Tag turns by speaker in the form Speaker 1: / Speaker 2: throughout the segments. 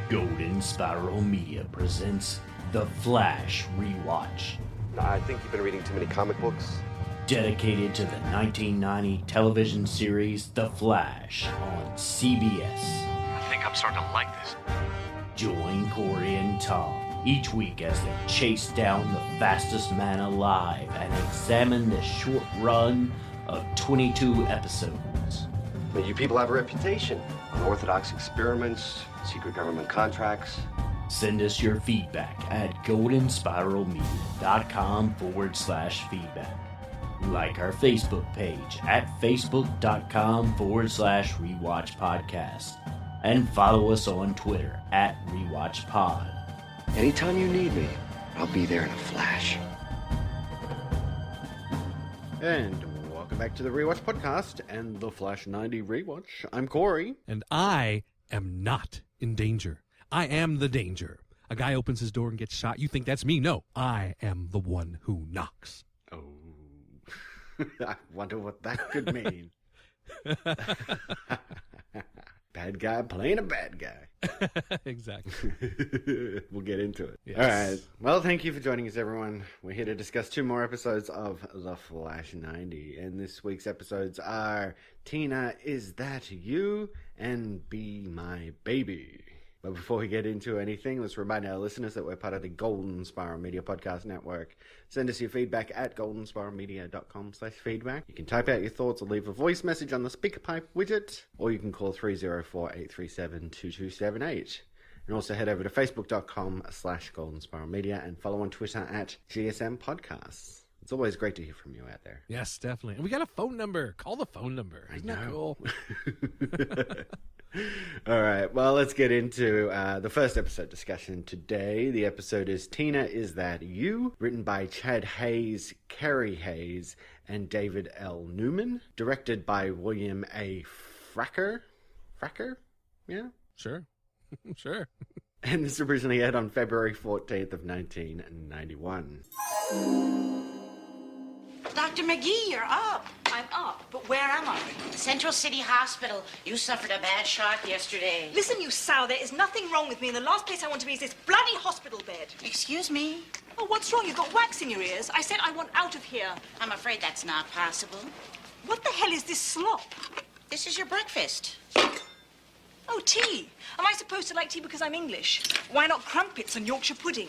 Speaker 1: Golden Spiral Media presents The Flash Rewatch.
Speaker 2: I think you've been reading too many comic books.
Speaker 1: Dedicated to the 1990 television series The Flash on CBS.
Speaker 3: I think I'm starting to like this.
Speaker 1: Join Corey and Tom each week as they chase down the fastest man alive and examine the short run of 22 episodes.
Speaker 2: I mean, you people have a reputation. Unorthodox experiments, secret government contracts.
Speaker 1: Send us your feedback at goldenspiralmedia.com/feedback. Like our Facebook page at facebook.com/rewatch podcast. And follow us on Twitter at rewatchpod.
Speaker 2: Anytime you need me, I'll be there in a flash.
Speaker 4: And welcome back to the Rewatch podcast and the Flash 90 Rewatch. I'm Corey.
Speaker 5: And I am not in danger. I am the danger. A guy opens his door and gets shot. You think that's me? No, I am the one who knocks.
Speaker 4: Oh, I wonder what that could mean. Bad guy playing a bad guy.
Speaker 5: Exactly.
Speaker 4: We'll get into it.
Speaker 5: Yes.
Speaker 4: All right. Well, thank you for joining us, everyone. We're here to discuss 2 more episodes of The Flash 90. And this week's episodes are Tina, Is That You? And Be My Baby. But before we get into anything, let's remind our listeners that we're part of the Golden Spiral Media Podcast Network. Send us your feedback at goldenspiralmedia.com/feedback. You can type out your thoughts or leave a voice message on the SpeakerPipe widget, or you can call 304-837-2278. And also head over to facebook.com/goldenspiralmedia and follow on Twitter at GSM Podcasts. It's always great to hear from you out there.
Speaker 5: Yes, definitely. And we got a phone number. Call the phone number. Isn't that cool?
Speaker 4: All right, well, let's get into the first episode discussion today. The episode is Tina, Is That You? Written by Chad Hayes, Kerry Hayes, and David L. Newman. Directed by William A. Fracker? Fracker? Yeah?
Speaker 5: Sure. Sure.
Speaker 4: And this originally aired on February 14th of 1991.
Speaker 6: Dr. McGee, you're up.
Speaker 7: I'm up, but where am I?
Speaker 6: Central City Hospital. You suffered a bad shock yesterday.
Speaker 7: Listen, you sow, there is nothing wrong with me, and the last place I want to be is this bloody hospital bed.
Speaker 6: Excuse me?
Speaker 7: Oh, what's wrong? You've got wax in your ears. I said I want out of here.
Speaker 6: I'm afraid that's not possible.
Speaker 7: What the hell is this slop?
Speaker 6: This is your breakfast.
Speaker 7: Oh, tea. Am I supposed to like tea because I'm English? Why not crumpets and Yorkshire pudding?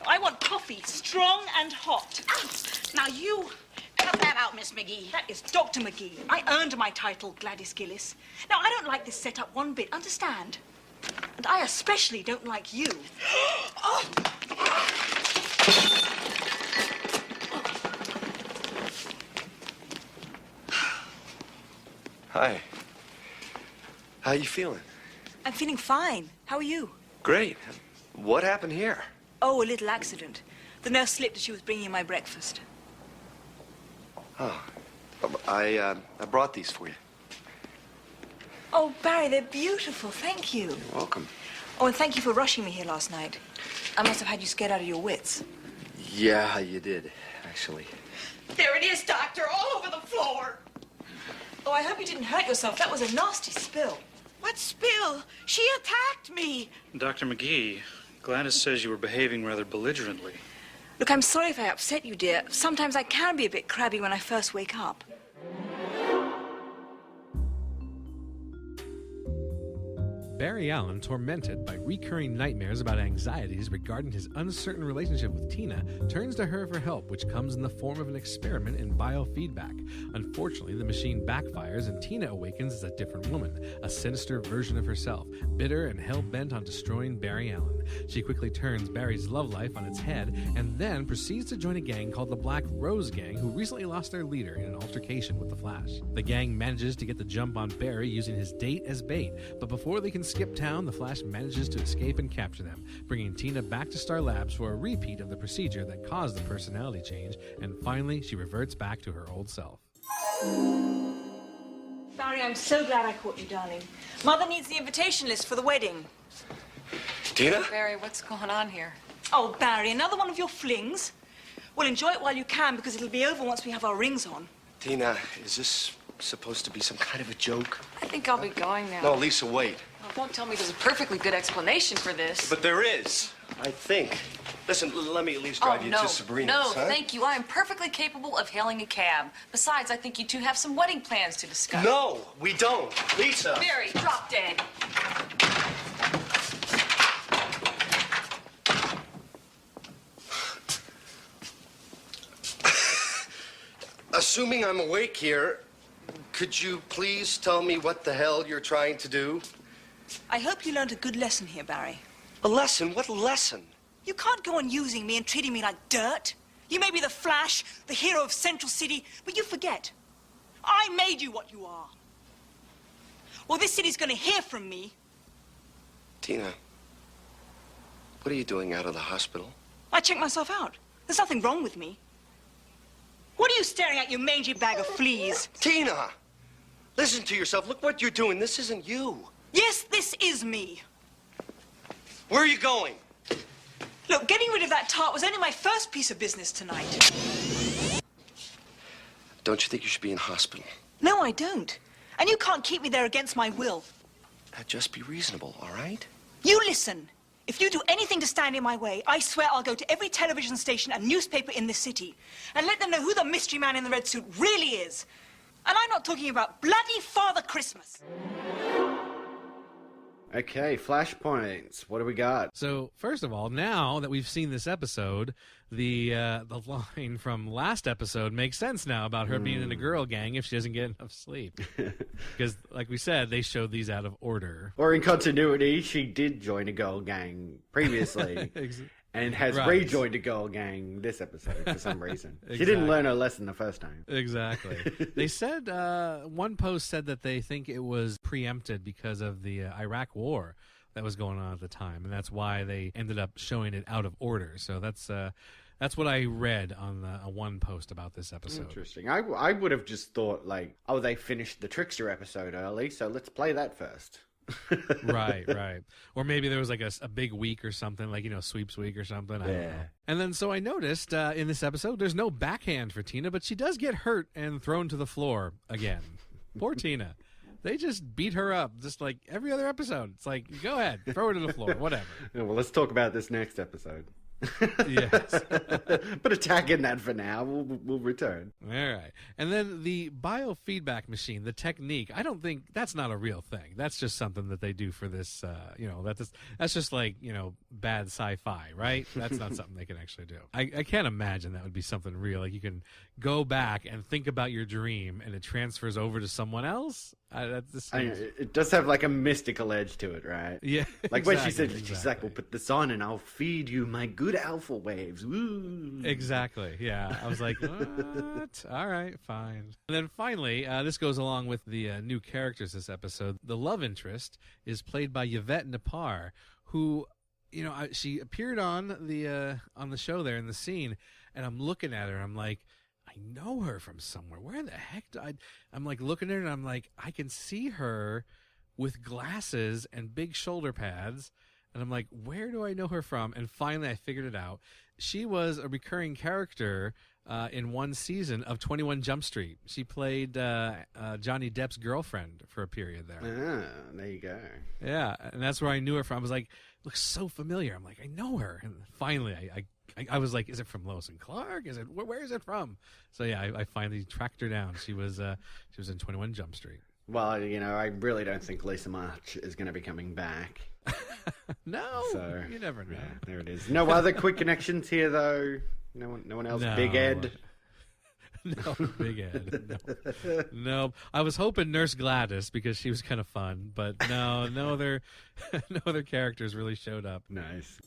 Speaker 7: I want coffee, strong and hot.
Speaker 6: Now you cut that out, Miss McGee.
Speaker 7: That is Dr. McGee. I earned my title, Gladys Gillis. Now, I don't like this setup one bit, understand? And I especially don't like you. Oh.
Speaker 2: Hi. How you feeling?
Speaker 7: I'm feeling fine. How are you?
Speaker 2: Great. What happened here?
Speaker 7: Oh, a little accident. The nurse slipped as she was bringing in my breakfast.
Speaker 2: Oh, I brought these for you.
Speaker 7: Oh, Barry, they're beautiful. Thank you.
Speaker 2: You're welcome.
Speaker 7: Oh, and thank you for rushing me here last night. I must have had you scared out of your wits.
Speaker 2: Yeah, you did, actually.
Speaker 7: There it is, Doctor, all over the floor. Oh, I hope you didn't hurt yourself. That was a nasty spill.
Speaker 6: What spill? She attacked me.
Speaker 3: Dr. McGee, Gladys says you were behaving rather belligerently.
Speaker 7: Look, I'm sorry if I upset you, dear. Sometimes I can be a bit crabby when I first wake up.
Speaker 5: Barry Allan, tormented by recurring nightmares about anxieties regarding his uncertain relationship with Tina, turns to her for help, which comes in the form of an experiment in biofeedback. Unfortunately, the machine backfires and Tina awakens as a different woman, a sinister version of herself, bitter and hell-bent on destroying Barry Allan. She quickly turns Barry's love life on its head and then proceeds to join a gang called the Black Rose Gang, who recently lost their leader in an altercation with the Flash. The gang manages to get the jump on Barry using his date as bait, but before they can skip town, the Flash manages to escape and capture them, bringing Tina back to StarLabs for a repeat of the procedure that caused the personality change, and finally she reverts back to her old self.
Speaker 7: Barry, I'm so glad I caught you, darling. Mother needs the invitation list for the wedding.
Speaker 2: Tina?
Speaker 8: Barry, what's going on here?
Speaker 7: Oh, Barry, another one of your flings? Well, enjoy it while you can, because it'll be over once we have our rings on.
Speaker 2: Tina, is this supposed to be some kind of a joke?
Speaker 8: I think I'll be going now.
Speaker 2: No, Lisa, wait.
Speaker 8: Oh, don't tell me there's a perfectly good explanation for this.
Speaker 2: But there is, I think. Listen, let me at least drive you to Sabrina's,
Speaker 8: No,
Speaker 2: huh?
Speaker 8: thank you. I am perfectly capable of hailing a cab. Besides, I think you two have some wedding plans to discuss.
Speaker 2: No, we don't. Lisa.
Speaker 8: Barry, drop dead.
Speaker 2: Assuming I'm awake here, could you please tell me what the hell you're trying to do?
Speaker 7: I hope you learned a good lesson here, Barry.
Speaker 2: A lesson? What lesson?
Speaker 7: You can't go on using me and treating me like dirt. You may be the Flash, the hero of Central City, but you forget. I made you what you are. Well, this city's gonna hear from me.
Speaker 2: Tina, what are you doing out of the hospital?
Speaker 7: I checked myself out. There's nothing wrong with me. What are you staring at, you mangy bag of fleas?
Speaker 2: Tina! Listen to yourself. Look what you're doing. This isn't you.
Speaker 7: Yes, this is me.
Speaker 2: Where are you going?
Speaker 7: Look, getting rid of that tart was only my first piece of business tonight.
Speaker 2: Don't you think you should be in hospital?
Speaker 7: No, I don't. And you can't keep me there against my will.
Speaker 2: Just be reasonable, all right?
Speaker 7: You listen. If you do anything to stand in my way, I swear I'll go to every television station and newspaper in this city and let them know who the mystery man in the red suit really is. And I'm not talking about bloody Father Christmas.
Speaker 4: Okay, flashpoints. What do we got?
Speaker 5: So, first of all, now that we've seen this episode, the line from last episode makes sense now about her being in a girl gang if she doesn't get enough sleep. Because, like we said, they showed these out of order.
Speaker 4: Or in continuity, she did join a girl gang previously. And has rejoined a girl gang this episode for some reason. Exactly. She didn't learn her lesson the first time.
Speaker 5: Exactly. They said, one post said that they think it was preempted because of the Iraq war that was going on at the time. And that's why they ended up showing it out of order. So that's what I read on one post about this episode.
Speaker 4: Interesting. I would have just thought, like, oh, they finished the Trickster episode early, so let's play that first.
Speaker 5: right. Or maybe there was like a big week or something, like, sweeps week or something. I don't know. And then so I noticed in this episode, there's no backhand for Tina, but she does get hurt and thrown to the floor again. Poor Tina. They just beat her up, just like every other episode. It's like, go ahead, throw her to the floor, whatever.
Speaker 4: Yeah, well, let's talk about this next episode.
Speaker 5: Yes.
Speaker 4: But attacking that for now. We'll return.
Speaker 5: All right. And then the biofeedback machine, the technique, I don't think that's not a real thing. That's just something that they do for this, that's just like, bad sci-fi, right? That's not something they can actually do. I can't imagine that would be something real. Like you can go back and think about your dream and it transfers over to someone else.
Speaker 4: It does have like a mystical edge to it, right?
Speaker 5: Yeah.
Speaker 4: Like when she said, she's like, we'll put this on and I'll feed you my good alpha waves. Woo.
Speaker 5: Exactly. Yeah. I was like, what? All right, fine. And then finally, this goes along with the new characters this episode. The love interest is played by Yvette Napar, who, she appeared on the show there in the scene, and I'm looking at her and I'm like, I know her from somewhere. Where the heck I'm like looking at her and I'm like, I can see her with glasses and big shoulder pads. And I'm like, where do I know her from? And finally I figured it out. She was a recurring character in one season of 21 Jump Street. She played Johnny Depp's girlfriend for a period there.
Speaker 4: Ah, there you go.
Speaker 5: Yeah, and that's where I knew her from. I was like, looks so familiar. I'm like, I know her. And finally I was like, is it from Lois and Clark? Is it where is it from? So yeah, I finally tracked her down. She was in 21 Jump Street.
Speaker 4: Well, I really don't think Lisa March is going to be coming back.
Speaker 5: No,
Speaker 4: so,
Speaker 5: you never know.
Speaker 4: Yeah, there it is. No other quick connections here, though. No one else.
Speaker 5: No.
Speaker 4: Big Ed.
Speaker 5: No, Big Ed. No. I was hoping Nurse Gladys because she was kind of fun, but no other characters really showed up.
Speaker 4: Nice.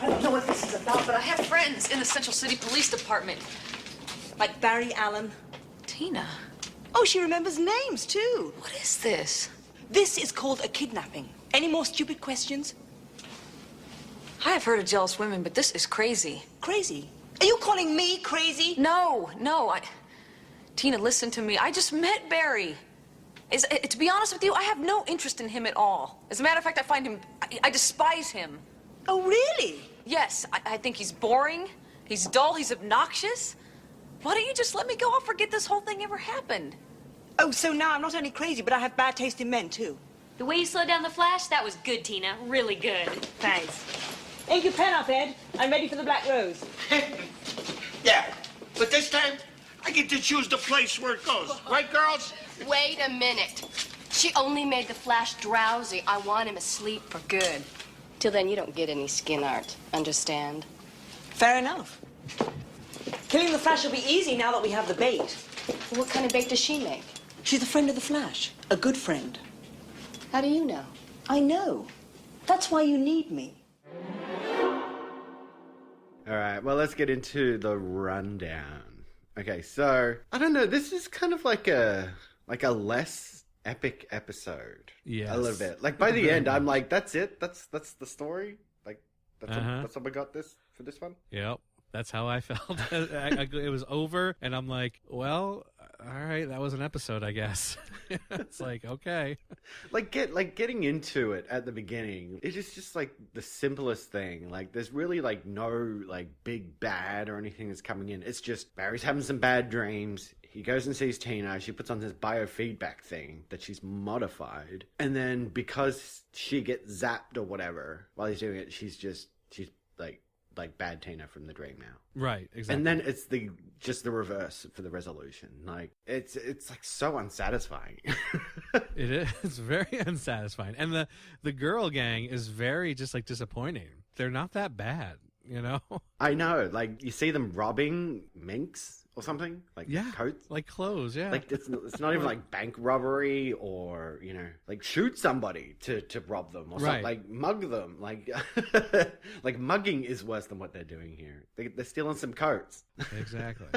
Speaker 8: I don't know what this is about, but I have friends in the Central City Police Department.
Speaker 7: Like Barry Allan.
Speaker 8: Tina.
Speaker 7: Oh, she remembers names, too.
Speaker 8: What is this?
Speaker 7: This is called a kidnapping. Any more stupid questions?
Speaker 8: I have heard of jealous women, but this is crazy.
Speaker 7: Crazy? Are you calling me crazy?
Speaker 8: No. Tina, listen to me. I just met Barry. To be honest with you, I have no interest in him at all. As a matter of fact, I despise him.
Speaker 7: Oh, really?
Speaker 8: Yes, I think he's boring, he's dull, he's obnoxious. Why don't you just let me go? I'll forget this whole thing ever happened.
Speaker 7: Oh, so now I'm not only crazy, but I have bad taste in men, too.
Speaker 9: The way you slowed down the Flash, that was good, Tina. Really good.
Speaker 7: Thanks. Ink your pen up, Ed. I'm ready for the Black Rose.
Speaker 10: Yeah, but this time, I get to choose the place where it goes. Right, girls?
Speaker 11: Wait a minute. She only made the Flash drowsy. I want him asleep for good. Till then, you don't get any skin art. Understand?
Speaker 7: Fair enough. Killing the Flash will be easy now that we have the bait.
Speaker 11: What kind of bait does she make?
Speaker 7: She's a friend of the Flash. A good friend.
Speaker 11: How do you know?
Speaker 7: I know. That's why you need me.
Speaker 4: All right, well, let's get into the rundown. Okay, so I don't know. This is kind of like a less epic episode.
Speaker 5: Yes.
Speaker 4: A little bit. Like by the end, I'm like, that's it. That's the story. Like that's all we got for this one.
Speaker 5: Yep. That's how I felt. It was over, and I'm like, well, all right, that was an episode, I guess. It's like, okay.
Speaker 4: Getting into it at the beginning, it is just like the simplest thing. Like there's really like no like big bad or anything that's coming in. It's just Barry's having some bad dreams. He goes and sees Tina. She puts on this biofeedback thing that she's modified. And then because she gets zapped or whatever while he's doing it, she's like bad Tina from the dream now.
Speaker 5: Right, exactly.
Speaker 4: And then it's just the reverse for the resolution. Like it's like so unsatisfying.
Speaker 5: It is. It's very unsatisfying. And the girl gang is very just like disappointing. They're not that bad, you know?
Speaker 4: I know. Like you see them robbing minks or something, like coats,
Speaker 5: like clothes. Yeah,
Speaker 4: like it's not even like bank robbery or like shoot somebody to rob them or something, like mug them. Like like mugging is worse than what they're doing here. They're stealing some coats.
Speaker 5: Exactly.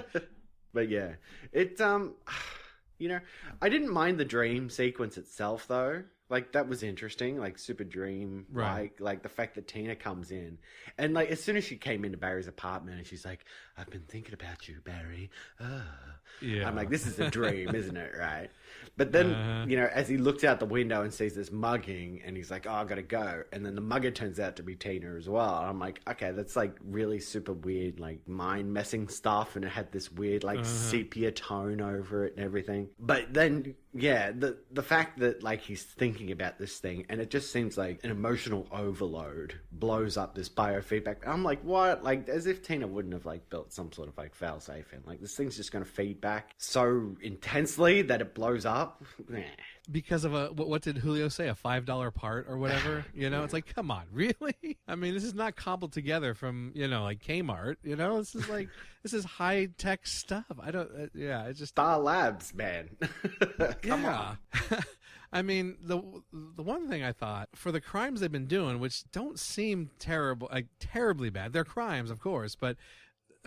Speaker 4: But yeah, it I didn't mind the dream sequence itself though. Like that was interesting, like super dream, like the fact that Tina comes in, and like as soon as she came into Barry's apartment, and she's like, "I've been thinking about you, Barry." Yeah, I'm like, this is a dream, isn't it? Right? But then as he looks out the window and sees this mugging, and he's like, "Oh, I gotta go," and then the mugger turns out to be Tina as well. And I'm like, okay, that's like really super weird, like mind messing stuff, and it had this weird like sepia tone over it and everything. But then the fact that like he's thinking about this thing and it just seems like an emotional overload blows up this biofeedback. I'm like, what? Like as if Tina wouldn't have like built some sort of like fail safe in. Like this thing's just going to feed back so intensely that it blows up.
Speaker 5: Because of what did Julio say? A $5 part or whatever? It's like, come on, really? I mean, this is not cobbled together from like Kmart. This is high tech stuff. I don't. It's just
Speaker 4: StarLabs, man. Come on.
Speaker 5: I mean, the one thing I thought for the crimes they've been doing, which don't seem terrible, like terribly bad. They're crimes, of course, but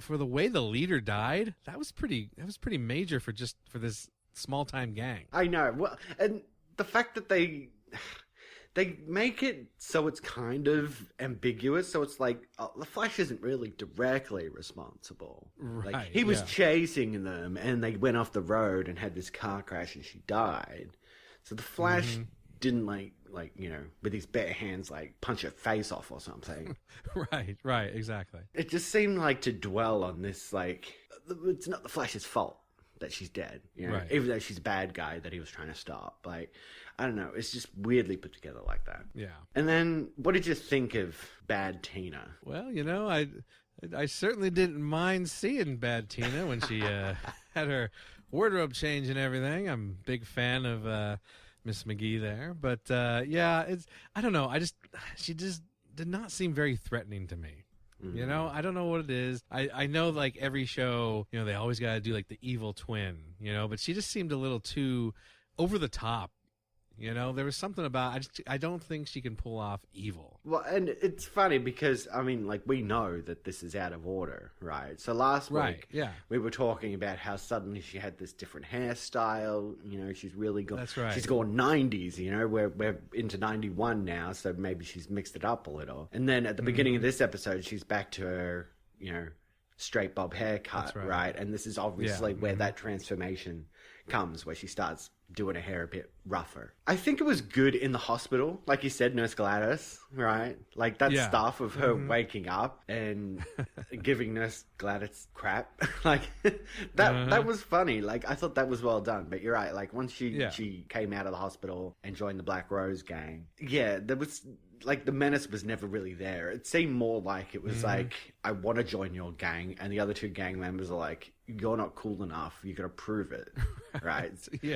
Speaker 5: for the way the leader died, that was pretty major for this small time gang.
Speaker 4: I know. Well, and the fact that they make it so it's kind of ambiguous, so it's like the Flash isn't really directly responsible.
Speaker 5: Right.
Speaker 4: Like, he was chasing them, and they went off the road and had this car crash, and she died. So the Flash didn't like with his bare hands like punch her face off or something.
Speaker 5: Right, exactly.
Speaker 4: It just seemed like to dwell on this like it's not the Flash's fault that she's dead, even though she's a bad guy that he was trying to stop. Like, I don't know, it's just weirdly put together like that.
Speaker 5: Yeah.
Speaker 4: And then, what did you think of Bad Tina?
Speaker 5: Well, I certainly didn't mind seeing Bad Tina when she had her wardrobe change and everything. I'm a big fan of Miss McGee there, but I don't know. She just did not seem very threatening to me. I don't know what it is. I know like every show, they always got to do like the evil twin, but she just seemed a little too over the top. There was something about I don't think she can pull off evil.
Speaker 4: Well, and it's funny because I mean, like we know that this is out of order, right? So last week, we were talking about how suddenly she had this different hairstyle. She's really gone.
Speaker 5: That's right.
Speaker 4: She's gone 90s. We're into 91 now, so maybe she's mixed it up a little. And then at the beginning of this episode, she's back to her, straight bob haircut,
Speaker 5: That's
Speaker 4: right? And this is obviously where that transformation comes, where she starts doing her hair a bit rougher. I think it was good in the hospital, like you said, Nurse Gladys, right? Like that stuff of her waking up and giving Nurse Gladys crap, like that was funny. Like I thought that was well done. But you're right. Like once she came out of the hospital and joined the Black Rose gang, there was like the menace was never really there. It seemed more like it was like, I want to join your gang, and the other two gang members are like, you're not cool enough. You got to prove it, right?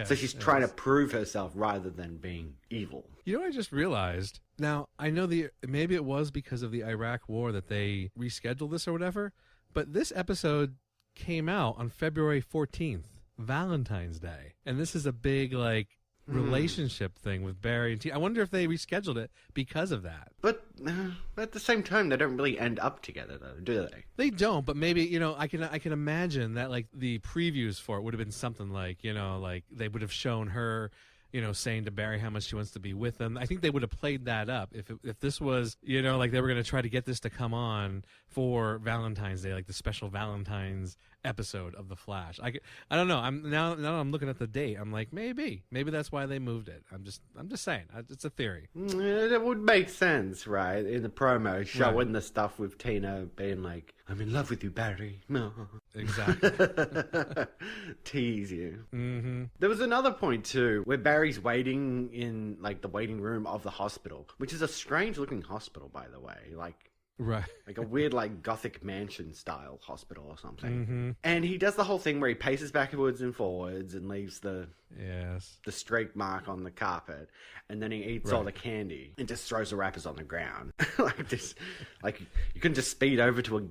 Speaker 4: So she's trying to prove herself rather than being evil.
Speaker 5: You know what I just realized? Now, I know maybe it was because of the Iraq war that they rescheduled this or whatever, but this episode came out on February 14th, Valentine's Day. And this is a big, like, relationship thing with Barry and Tina. I wonder if they rescheduled it because of that.
Speaker 4: But at the same time, they don't really end up together, though, do they?
Speaker 5: They don't, but maybe, you know, I can imagine that, like, the previews for it would have been something like, you know, like they would have shown her, you know, saying to Barry how much she wants to be with him. I think they would have played that up if this was, you know, like they were going to try to get this to come on for Valentine's Day, like the special Valentine's episode of The Flash. I don't know. Now I'm looking at the date. I'm like, maybe that's why they moved it. I'm just saying. It's a theory.
Speaker 4: It would make sense, right? In the promo, showing the stuff with Tina being like, I'm in love with you, Barry. No.
Speaker 5: Exactly.
Speaker 4: Tease you.
Speaker 5: Mm-hmm.
Speaker 4: There was another point, too, where Barry's waiting in, like, the waiting room of the hospital, which is a strange-looking hospital, by the way.
Speaker 5: Right.
Speaker 4: Like a weird, like, Gothic mansion-style hospital or something.
Speaker 5: Mm-hmm.
Speaker 4: And he does the whole thing where he paces backwards and forwards and leaves the streak mark on the carpet. And then he eats all the candy and just throws the wrappers on the ground. Like you can just speed over to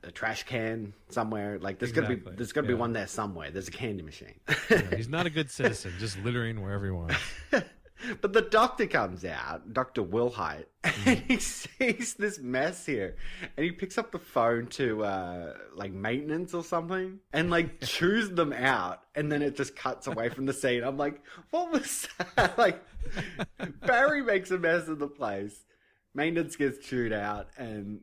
Speaker 4: a trash can somewhere. Like there's got to be one there somewhere. There's a candy machine.
Speaker 5: He's not a good citizen, just littering wherever he wants.
Speaker 4: But the doctor comes out, Dr. Wilhite, and he sees this mess here. And he picks up the phone to, like, maintenance or something, and, like, chews them out. And then it just cuts away from the scene. I'm like, what was that? Like, Barry makes a mess of the place. Maintenance gets chewed out, and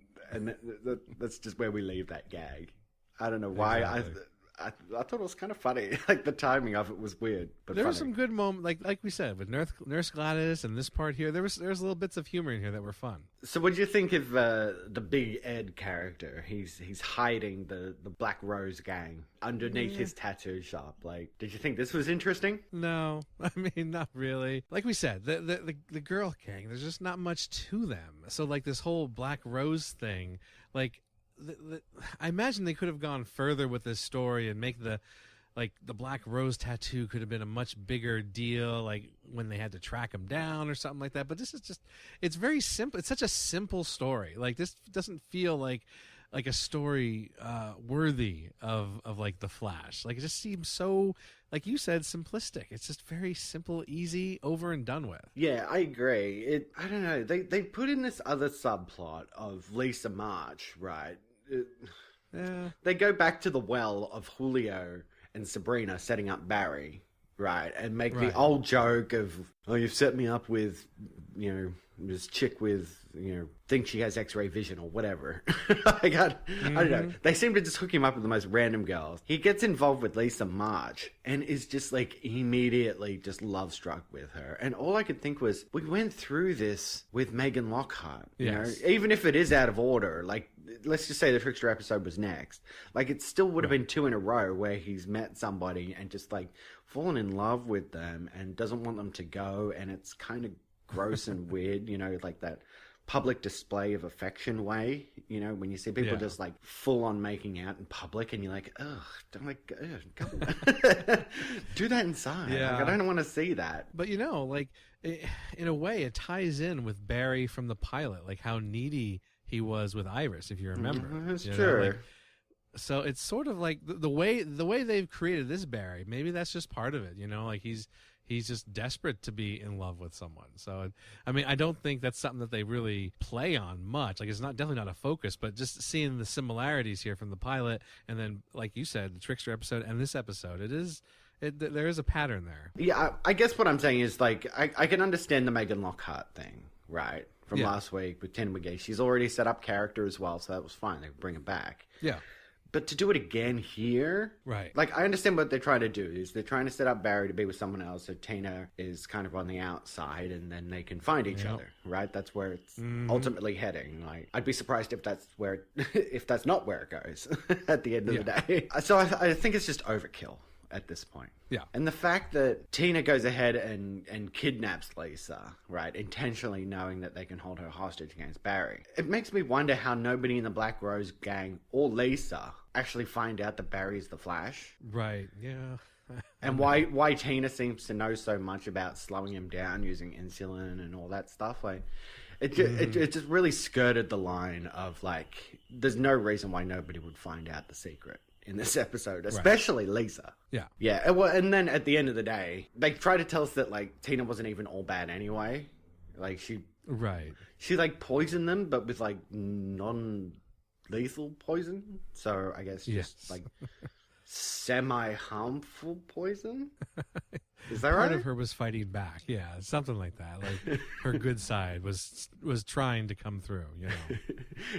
Speaker 4: that's just where we leave that gag. I don't know why. Exactly. I thought it was kind of funny. Like the timing of it was weird, but
Speaker 5: there
Speaker 4: funny.
Speaker 5: were some good moments, like we said, with Nurse Gladys and this part here. There was little bits of humor in here that were fun.
Speaker 4: So, what do you think of the Big Ed character? He's hiding the Black Rose gang underneath his tattoo shop. Like, did you think this was interesting?
Speaker 5: No, I mean not really. Like we said, the girl gang. There's just not much to them. So, like this whole Black Rose thing, like. I imagine they could have gone further with this story and make the Black Rose tattoo could have been a much bigger deal, like when they had to track him down or something like that. But this is it's very simple. It's such a simple story. Like this doesn't feel like a story worthy of like The Flash. Like it just seems so, like you said, simplistic. It's just very simple, easy, over and done with.
Speaker 4: Yeah, I agree. I don't know. They put in this other subplot of Lisa March, right? They go back to the well of Julio and Sabrina setting up Barry, right? And make the old joke of, oh, you've set me up with, you know, this chick with, you know, think she has X-ray vision or whatever. I don't know. They seem to just hook him up with the most random girls. He gets involved with Lisa March and is just like immediately just love struck with her. And all I could think was, we went through this with Megan Lockhart. You know, even if it is out of order, like let's just say the Trickster episode was next. Like it still would have been 2 in a row where he's met somebody and just like fallen in love with them and doesn't want them to go, and it's kind of gross and weird, you know, like that public display of affection way, you know, when you see people just like full on making out in public and you're like, ugh, don't like, do that inside. Like, I don't want to see that.
Speaker 5: But you know, like in a way it ties in with Barry from the pilot, like how needy he was with Iris, if you remember.
Speaker 4: That's true.
Speaker 5: Like, so it's sort of like the way they've created this Barry, maybe that's just part of it, you know, like he's just desperate to be in love with someone. So, I mean, I don't think that's something that they really play on much. Like, it's definitely not a focus, but just seeing the similarities here from the pilot and then, like you said, the Trickster episode and this episode, there is a pattern there.
Speaker 4: Yeah, I guess what I'm saying is, like, I can understand the Megan Lockhart thing, right? from last week with Tina McGee. She's already set up character as well, so that was fine. They could bring it back.
Speaker 5: Yeah.
Speaker 4: But to do it again here,
Speaker 5: right?
Speaker 4: Like, I understand what they're trying to do is they're trying to set up Barry to be with someone else, so Tina is kind of on the outside, and then they can find each other, right? That's where it's ultimately heading. Like, I'd be surprised if that's where, if that's not where it goes at the end of the day. So I think it's just overkill at this point.
Speaker 5: Yeah.
Speaker 4: And the fact that Tina goes ahead and kidnaps Lisa, right, intentionally knowing that they can hold her hostage against Barry, it makes me wonder how nobody in the Black Rose gang or Lisa actually find out that Barry's the Flash.
Speaker 5: Right, yeah.
Speaker 4: And why Tina seems to know so much about slowing him down using insulin and all that stuff. Like, it just really skirted the line of, like, there's no reason why nobody would find out the secret in this episode, especially Lisa.
Speaker 5: Yeah.
Speaker 4: Yeah. Well, and then at the end of the day, they try to tell us that, like, Tina wasn't even all bad anyway. Like, she like poisoned them, but with, like, non-lethal poison. So I guess just like semi-harmful poison. Is that right?
Speaker 5: Part of her was fighting back. Yeah, something like that. Like, her good side was trying to come through, you know.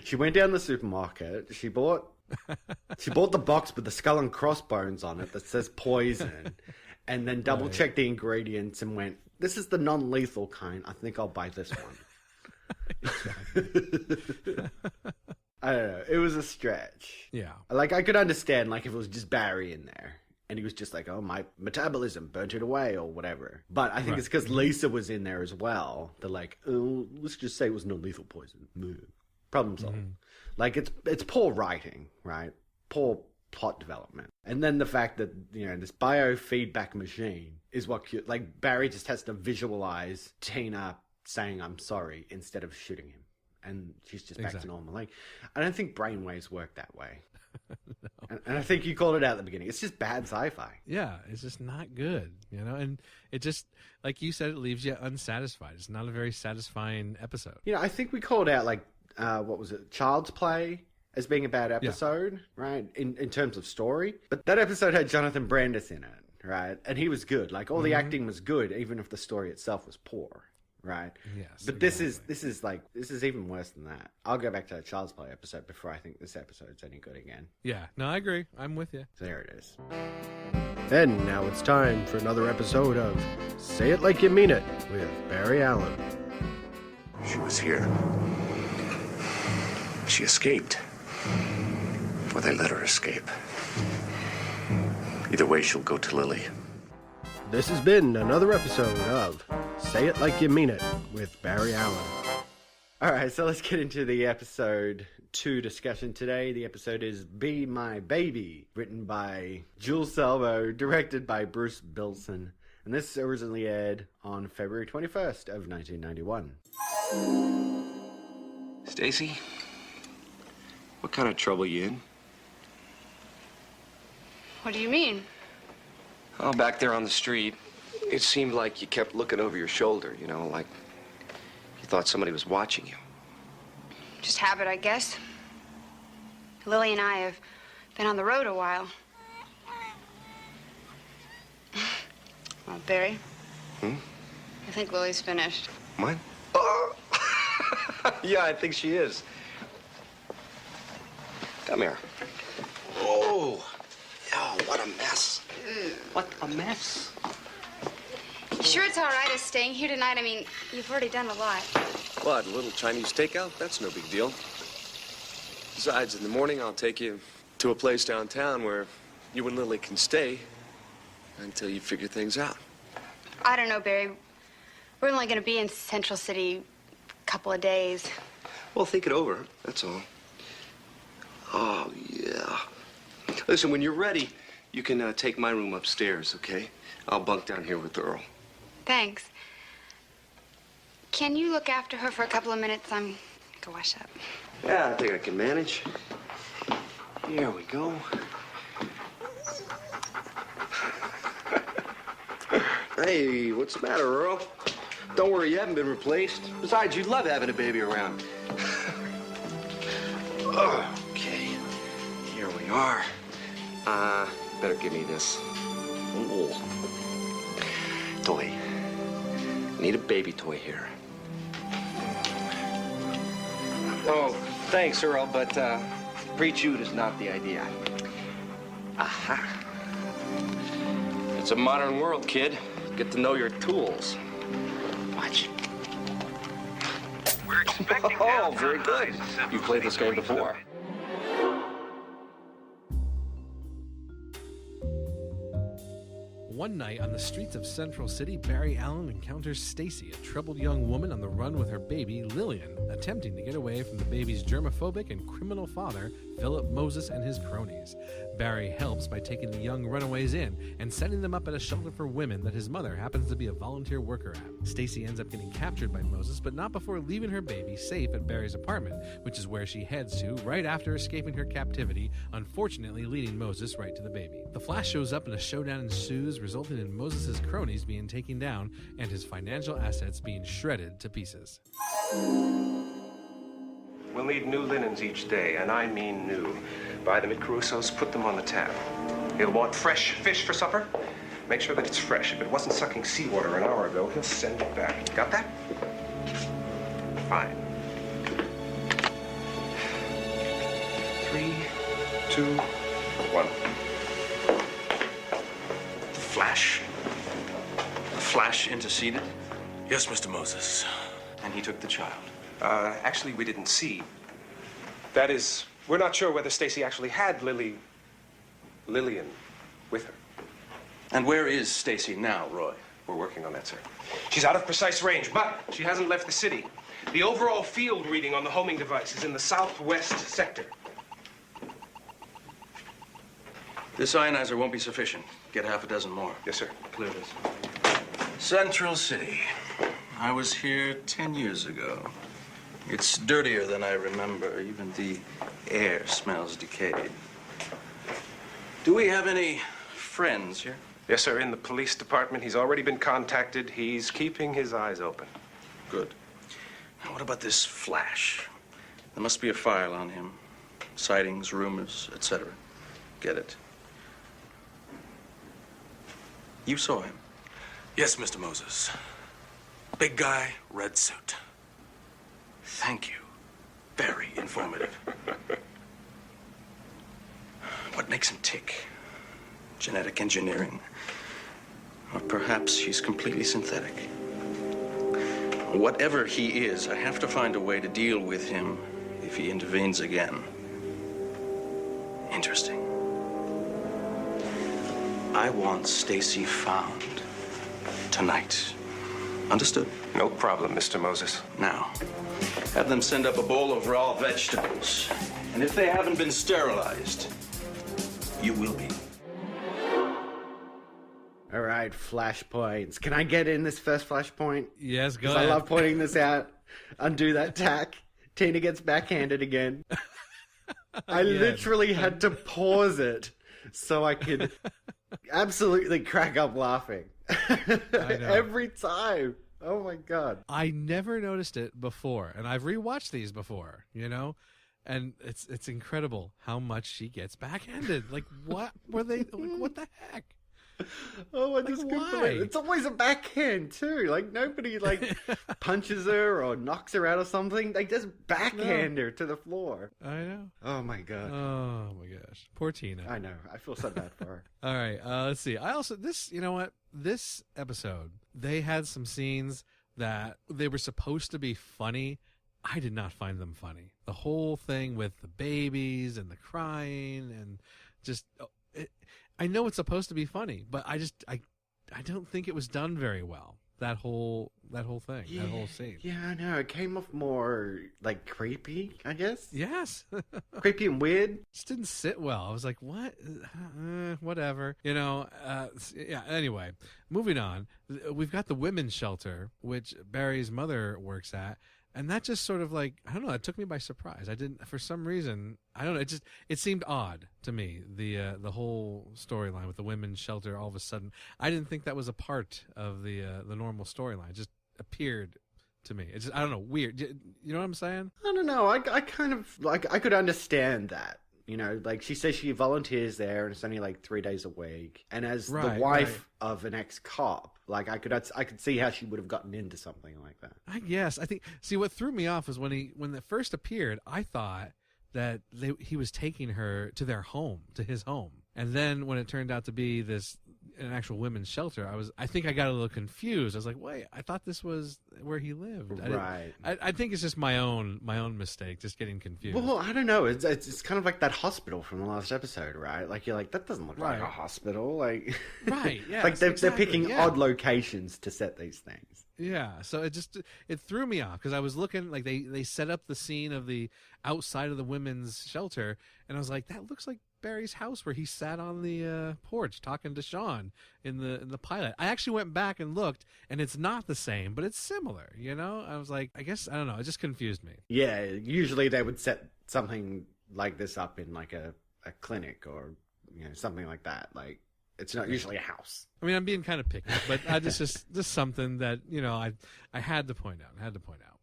Speaker 4: She went down the supermarket. She bought the box with the skull and crossbones on it that says poison, and then double checked the ingredients and went, "This is the non-lethal kind. I think I'll buy this one." I don't know. It was a stretch.
Speaker 5: Yeah.
Speaker 4: Like, I could understand, like, if it was just Barry in there and he was just like, "Oh, my metabolism burnt it away," or whatever. But I think it's because Lisa was in there as well. They're like, "Oh, let's just say it was non-lethal poison." Problem solved. Like, it's poor writing, right? Poor plot development. And then the fact that, you know, this biofeedback machine is what, like, Barry just has to visualize Tina saying, "I'm sorry," instead of shooting him. And she's just back to normal. Like, I don't think brainwaves work that way. No. And I think you called it out at the beginning. It's just bad sci-fi.
Speaker 5: Yeah, it's just not good, you know? And it just, like you said, it leaves you unsatisfied. It's not a very satisfying episode.
Speaker 4: You know, I think we called out, like, what was it? Child's Play as being a bad episode, right? In terms of story. But that episode had Jonathan Brandis in it, right? And he was good. Like, all the acting was good, even if the story itself was poor. Right.
Speaker 5: Yes.
Speaker 4: But this is even worse than that. I'll go back to that Child's Play episode before I think this episode's any good again.
Speaker 5: Yeah. No, I agree. I'm with you.
Speaker 4: So there it is.
Speaker 12: And now it's time for another episode of Say It Like You Mean It with Barry Allan.
Speaker 13: She was here. She escaped. Or they let her escape. Either way, she'll go to Lily.
Speaker 12: This has been another episode of Say It Like You Mean It with Barry Allan.
Speaker 4: All right, so let's get into the episode 2 discussion today. The episode is Be My Baby, written by Jules Salvo, directed by Bruce Bilson. And this originally aired on February 21st of 1991.
Speaker 14: Stacy, what kind of trouble you in?
Speaker 11: What do you mean?
Speaker 14: Oh, back there on the street, it seemed like you kept looking over your shoulder, you know, like you thought somebody was watching you.
Speaker 15: Just habit, I guess. Lily and I have been on the road a while. Well, Barry? I think Lily's finished.
Speaker 14: What? Oh! Yeah, I think she is. Come here. Oh, what a mess. What a mess.
Speaker 15: You sure it's all right us staying here tonight? I mean, you've already done a lot.
Speaker 14: What, a little Chinese takeout? That's no big deal. Besides, in the morning, I'll take you to a place downtown where you and Lily can stay until you figure things out.
Speaker 15: I don't know, Barry. We're only going to be in Central City a couple of days.
Speaker 14: Well, think it over, that's all. Oh, yeah. Listen, when you're ready, you can take my room upstairs, okay? I'll bunk down here with Earl.
Speaker 15: Thanks. Can you look after her for a couple of minutes? I'm go wash up.
Speaker 14: Yeah, I think I can manage. Here we go. Hey, what's the matter, Earl? Don't worry, you haven't been replaced. Besides, you'd love having a baby around. Okay, here we are. Better give me this. Ooh. Toy. Need a baby toy here. Oh, thanks, Earl, but pre-chewed is not the idea. Aha. It's a modern world, kid. Get to know your tools. Watch.
Speaker 13: We're expecting
Speaker 14: Oh, very good. You've played this game before.
Speaker 5: One night on the streets of Central City, Barry Allan encounters Stacy, a troubled young woman on the run with her baby, Lillian, attempting to get away from the baby's germophobic and criminal father, Philip Moses, and his cronies. Barry helps by taking the young runaways in and setting them up at a shelter for women that his mother happens to be a volunteer worker at. Stacy ends up getting captured by Moses, but not before leaving her baby safe at Barry's apartment, which is where she heads to right after escaping her captivity, unfortunately leading Moses right to the baby. The Flash shows up and a showdown ensues, resulting in Moses' cronies being taken down and his financial assets being shredded to pieces.
Speaker 16: We'll need new linens each day, and I mean new. Buy them at Caruso's, put them on the tab. He'll want fresh fish for supper. Make sure that it's fresh. If it wasn't sucking seawater an hour ago, he'll send it back. Got that? Fine. 3, 2, 1.
Speaker 13: Flash. The Flash interceded? Yes, Mr. Moses. And he took the child.
Speaker 16: Actually, we didn't see. That is, we're not sure whether Stacy actually had Lillian with her.
Speaker 13: And where is Stacy now, Roy?
Speaker 16: We're working on that, sir. She's out of precise range, but she hasn't left the city. The overall field reading on the homing device is in the southwest sector.
Speaker 13: This ionizer won't be sufficient. Get half a dozen more.
Speaker 16: Yes, sir.
Speaker 13: Clear this. Central City. I was here 10 years ago. It's dirtier than I remember. Even the air smells decayed. Do we have any friends here?
Speaker 16: Yes, sir. In the police department. He's already been contacted. He's keeping his eyes open.
Speaker 13: Good. Now, what about this Flash? There must be a file on him. Sightings, rumors, etc. Get it? You saw him? Yes, Mr. Moses. Big guy, red suit. Thank you. Very informative. What makes him tick? Genetic engineering. Or perhaps he's completely synthetic. Whatever he is, I have to find a way to deal with him if he intervenes again. Interesting. I want Stacy found tonight. Understood?
Speaker 16: No problem, Mr. Moses.
Speaker 13: Now, have them send up a bowl of raw vegetables. And if they haven't been sterilized, you will be.
Speaker 4: All right, flashpoints. Can I get in this first flashpoint?
Speaker 5: Yes, go
Speaker 4: 'Cause
Speaker 5: ahead.
Speaker 4: I love pointing this out. Undo that tack. Tina gets backhanded again. I literally had to pause it so I could absolutely crack up laughing.
Speaker 5: I know.
Speaker 4: Every time. Oh my god.
Speaker 5: I never noticed it before, and I've rewatched these before, you know, and it's incredible how much she gets backhanded. Like, what were they? Like, what the heck?
Speaker 4: Oh, I just couldn't believe it. It's always a backhand too. Like nobody like punches her or knocks her out or something. They just backhand her to the floor.
Speaker 5: I know.
Speaker 4: Oh my god.
Speaker 5: Oh my gosh, poor Tina.
Speaker 4: I know. I feel so bad for her.
Speaker 5: All right, let's see. I also you know what? This episode they had some scenes that they were supposed to be funny. I did not find them funny. The whole thing with the babies and the crying and just. I know it's supposed to be funny, but I don't think it was done very well. That whole thing, that whole scene.
Speaker 4: Yeah, I know. It came off more like creepy, I guess.
Speaker 5: Yes.
Speaker 4: Creepy and weird.
Speaker 5: Just didn't sit well. I was like, what? Whatever. You know, yeah, anyway, moving on. We've got the women's shelter, which Barry's mother works at. And that just sort of like, I don't know, it took me by surprise. I didn't, for some reason, I don't know, it seemed odd to me, the whole storyline with the women's shelter all of a sudden. I didn't think that was a part of the normal storyline. It just appeared to me. It's just, I don't know, weird. You know what I'm saying?
Speaker 4: I don't know. I kind of, like, I could understand that. You know, like she says she volunteers there and it's only like 3 days a week. And as the wife of an ex-cop, Like I could see how she would have gotten into something like that.
Speaker 5: I guess. I think. See, what threw me off was when it first appeared, I thought that he was taking her to their home, to his home, and then when it turned out to be an actual women's shelter, I think I got a little confused. I was like, wait, I thought this was where he lived.
Speaker 4: Right.
Speaker 5: I think it's just my own mistake, just getting confused.
Speaker 4: Well, I don't know. It's kind of like that hospital from the last episode, right? Like you're like, that doesn't look like a hospital. Like,
Speaker 5: right? Yeah.
Speaker 4: Like they're picking odd locations to set these things.
Speaker 5: Yeah. So it threw me off because I was looking like they set up the scene of the outside of the women's shelter, and I was like, that looks like Barry's house where he sat on the porch talking to Sean in the pilot. I actually went back and looked, and it's not the same, but it's similar. You know, I was like, I guess I don't know. It just confused me.
Speaker 4: Yeah, usually they would set something like this up in like a clinic or something like that. Like it's not usually a house.
Speaker 5: I mean, I'm being kind of picky, but I just something that I had to point out.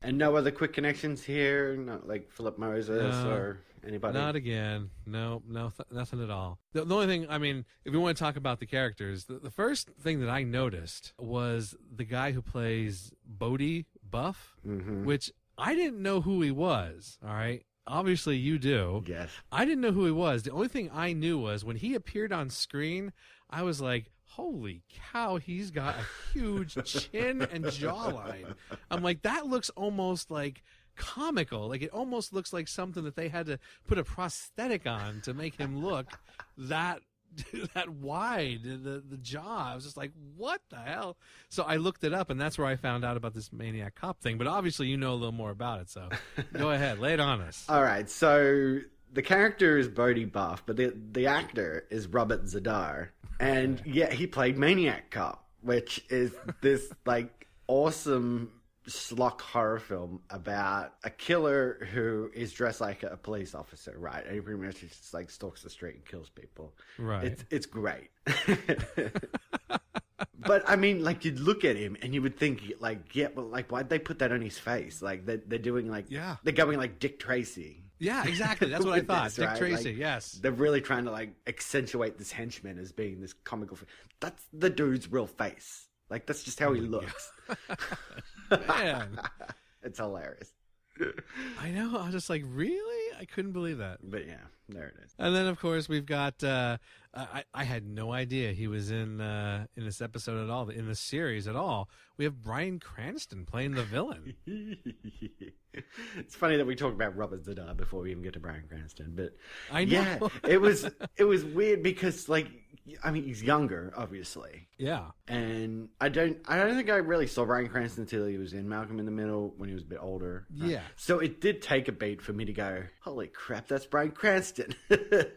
Speaker 4: And no other quick connections here, not like Philip Moses or anybody.
Speaker 5: Not again. No, nothing at all. The only thing, I mean, if we want to talk about the characters, the first thing that I noticed was the guy who plays Bodie Buff, which I didn't know who he was. All right. Obviously, you do.
Speaker 4: Yes.
Speaker 5: I didn't know who he was. The only thing I knew was when he appeared on screen, I was like, holy cow, he's got a huge chin and jawline. I'm like, that looks almost like comical. Like it almost looks like something that they had to put a prosthetic on to make him look that wide. The jaw. I was just like, what the hell? So I looked it up, and that's where I found out about this Maniac Cop thing. But obviously, you know a little more about it, so go ahead, lay it on us.
Speaker 4: All right, so the character is Bodie Buff, but the actor is Robert Zadar. And yeah, he played Maniac Cop, which is this like awesome schlock horror film about a killer who is dressed like a police officer, right? And he pretty much just like stalks the street and kills people.
Speaker 5: Right.
Speaker 4: It's great. But I mean, like you'd look at him and you would think, like, yeah, but like, why'd they put that on his face? Like they're doing like, they're going like Dick Tracy.
Speaker 5: Yeah, exactly. That's what I thought.
Speaker 4: This,
Speaker 5: Dick
Speaker 4: right?
Speaker 5: Tracy,
Speaker 4: like,
Speaker 5: yes.
Speaker 4: They're really trying to like accentuate this henchman as being this comical. That's the dude's real face. Like that's just how he looks.
Speaker 5: Man,
Speaker 4: it's hilarious.
Speaker 5: I know. I was just like, really? I couldn't believe that.
Speaker 4: But yeah, there it is.
Speaker 5: And then, of course, we've got. I had no idea he was in this episode at all, in this series at all. We have Bryan Cranston playing the villain.
Speaker 4: It's funny that we talk about Robert Zadar before we even get to Bryan Cranston, but
Speaker 5: I know.
Speaker 4: Yeah, it was weird because like. I mean, he's younger, obviously.
Speaker 5: Yeah.
Speaker 4: And I don't think I really saw Bryan Cranston until he was in Malcolm in the Middle when he was a bit older.
Speaker 5: Yeah.
Speaker 4: So it did take a beat for me to go, holy crap, that's Bryan Cranston.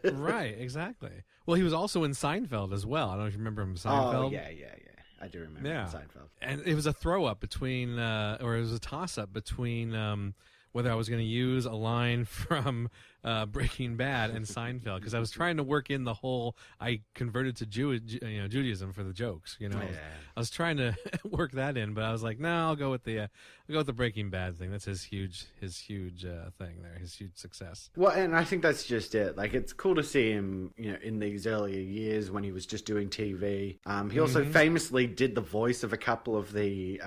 Speaker 5: Right, exactly. Well, he was also in Seinfeld as well. I don't know if you remember him in Seinfeld.
Speaker 4: Oh, yeah. I do remember him in Seinfeld.
Speaker 5: And it was a throw-up between, or it was a toss-up between whether I was going to use a line from Breaking Bad and Seinfeld, because I was trying to work in the whole I converted to Judaism for the jokes. You know, I was trying to work that in, but I was like, no, I'll go with the Breaking Bad thing. That's his huge thing there, his huge success.
Speaker 4: Well, and I think that's just it. Like, it's cool to see him, in these earlier years when he was just doing TV. He also famously did the voice of a couple of the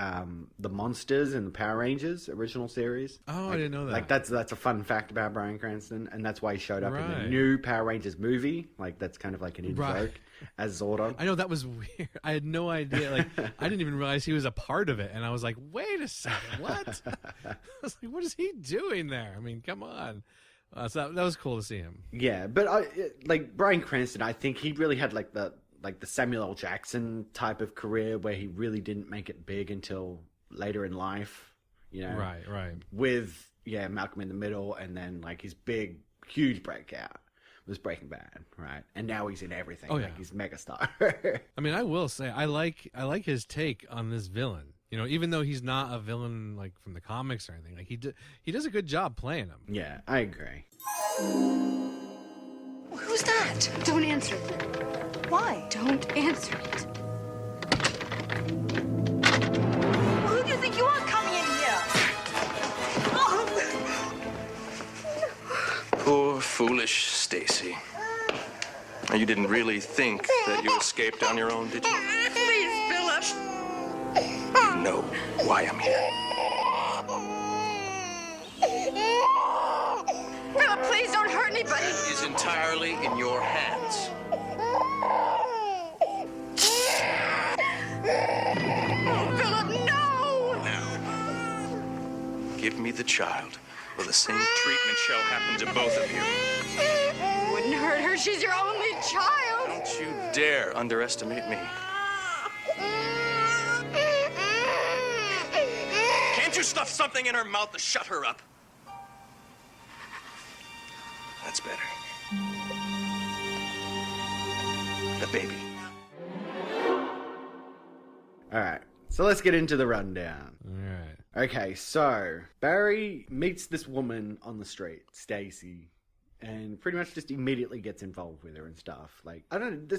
Speaker 4: monsters in the Power Rangers original series.
Speaker 5: Oh, I didn't know that.
Speaker 4: Like, that's a fun fact about Bryan Cranston, and that's why he showed up in the new Power Rangers movie. Like, that's kind of like an in-joke as Zordon.
Speaker 5: I know, that was weird. I had no idea. Like, I didn't even realize he was a part of it, and I was like, wait a second, what? I was like, what is he doing there? I mean, come on. So that was cool to see him.
Speaker 4: Yeah, but like Bryan Cranston, I think he really had like the Samuel L. Jackson type of career where he really didn't make it big until later in life.
Speaker 5: Right.
Speaker 4: With Malcolm in the Middle, and then like his big, huge breakout was Breaking Bad, right? And now he's in everything. Like he's megastar.
Speaker 5: I mean, I will say I like his take on this villain. Even though he's not a villain like from the comics or anything, like he does a good job playing him.
Speaker 4: Yeah, I agree.
Speaker 15: Who's that? Don't answer it.
Speaker 7: Why?
Speaker 15: Don't answer it.
Speaker 7: Who do you think you are coming in here?
Speaker 13: Poor, foolish Stacy. You didn't really think that you escaped on your own, did you?
Speaker 15: Please, Philip.
Speaker 13: know why I'm here.
Speaker 15: Philip, please don't hurt anybody.
Speaker 13: It is entirely in your hands.
Speaker 15: Philip, no!
Speaker 13: Now, give me the child, or the same treatment shall happen to both of you.
Speaker 15: Wouldn't hurt her. She's your only child.
Speaker 13: Don't you dare underestimate me. Can't you stuff something in her mouth to shut her up? That's better. The baby.
Speaker 4: All right, so let's get into the rundown.
Speaker 5: All right.
Speaker 4: Okay, so Barry meets this woman on the street, Stacy, and pretty much just immediately gets involved with her and stuff. Like, I don't know,